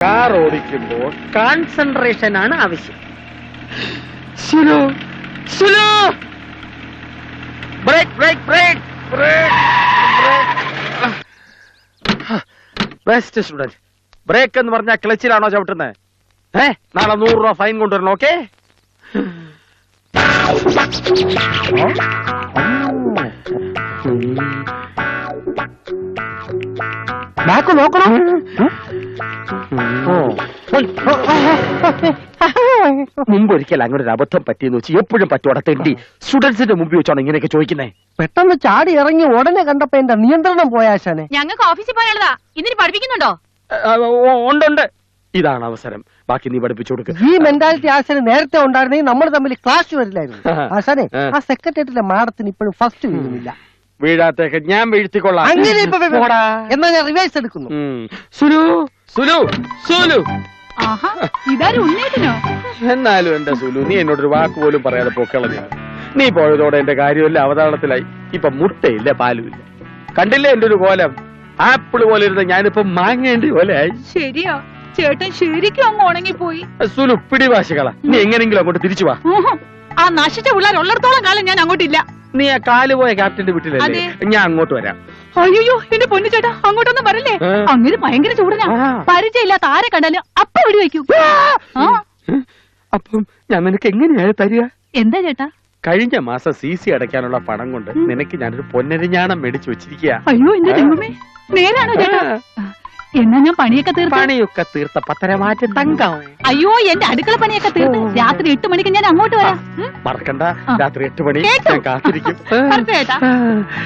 Car ഓടിക്കുമ്പോൾ concentration ആണ് ആവശ്യം. സുലു സുലു break break break break. Best student. Break എന്ന് പറഞ്ഞാൽ ക്ലച്ചിലാണോ ചവിട്ടുന്നത്? നാളെ 100 രൂപ ഫൈൻ കൊണ്ടുവരണം. ഓക്കെ? ബാക്ക് നോക്കണം. മുമ്പൊരിക്കൽ അങ്ങനെ ഒരു അബദ്ധം പറ്റിയെന്ന് വെച്ച് എപ്പോഴും പറ്റോടെ തെണ്ടി സ്റ്റുഡൻസിന്റെ മുമ്പിൽ വെച്ചാണ് ഇങ്ങനെയൊക്കെ ചോദിക്കുന്നത്. പെട്ടെന്ന് ചാടി ഇറങ്ങി ഉടനെ കണ്ടപ്പോ എന്റെ നിയന്ത്രണം പോയാശാനെ. ഞങ്ങൾക്ക് ഓഫീസിൽ പോയാലതാ. ഇന്നിനി പഠിപ്പിക്കുന്നുണ്ടോ? ഉണ്ട്. ഇതാണ് അവസരം. ബാക്കി നീ പഠിപ്പിച്ചു കൊടുക്കുക. ഈ മെന്റാലിറ്റി ആശാന് നേരത്തെ ഉണ്ടായിരുന്നെങ്കിൽ നമ്മൾ തമ്മിൽ ക്ലാസ് വരില്ലായിരുന്നു. ആശാനെ, ആ സെക്രട്ടേറിയറ്റിലെ മാഡത്തിന് ഇപ്പോഴും ഫസ്റ്റ് വീഴുന്നില്ല. വീഴാത്തേക്ക് ഞാൻ വീഴ്ത്തിക്കൊള്ളാം. അങ്ങനെ എന്നാ ഞാൻ റിവേഴ്സ് എടുക്കുന്നു. സുലു സുലു സുലു. ഇതാരും ഉണ്ണേറ്റിനോ? എന്നാലും എന്റെ സുലു, നീ എന്നോടൊരു വാക്ക് പോലും പറയാതെ പൊക്കളഞ്ഞ. നീ പോയതോടെ എന്റെ കാര്യമില്ല അവതാളത്തിലായി. ഇപ്പൊ മുട്ടയില്ല, പാലുമില്ല. കണ്ടില്ലേ എന്റെ ഒരു കോലം? ആപ്പിള് പോലെ ഇരുന്ന ഞാനിപ്പോ മാങ്ങേണ്ടി പോലെ ആയി. ശരിയാ, ചേട്ടൻ ശരിക്കും അങ്ങ് ഉണങ്ങിപ്പോയി. സുലു പിടിവാശികള. നീ എങ്ങനെങ്കിലും അങ്ങോട്ട് തിരിച്ചു വാ. ആ നശിച്ച പിള്ളേർ ഉള്ളിടത്തോളം കാലം ഞാൻ അങ്ങോട്ടില്ല. നീ ആ കാല് പോയ ക്യാപ്റ്റന്റെ വീട്ടിലല്ലേ? ഞാൻ അങ്ങോട്ട് വരാം. അയ്യോ എന്റെ പൊന്നു ചേട്ടാ, അങ്ങോട്ടൊന്നും വരല്ലേ. അങ്ങനെ ഭയങ്കര ചൂടനാ. പരിചയമില്ലാത്ത ആരെ കണ്ടാലും അപ്പ വെടിവെക്കും. അപ്പം ഞാൻ നിനക്ക് എങ്ങനെയാ തരിക? എന്താ ചേട്ടാ? കഴിഞ്ഞ മാസം CC അടയ്ക്കാനുള്ള പണം കൊണ്ട് നിനക്ക് ഞാനൊരു പൊന്നരിഞ്ഞാണം മേടിച്ചു വെച്ചിരിക്കുക. അയ്യോ എന്റെ ദൈവമേ, നേരാണോ ചേട്ടാ? എന്നാ ഞാൻ പണിയൊക്കെ തീർത്ത പത്തരമാറ്റ തങ്കം. അയ്യോ എന്റെ അടുക്കള പണിയൊക്കെ തീർത്ത് രാത്രി 8 മണിക്ക് ഞാൻ അങ്ങോട്ട് വരാം. മറക്കണ്ട, രാത്രി 8 മണി ഞാൻ കാത്തിരിക്കും. ചേട്ടാ.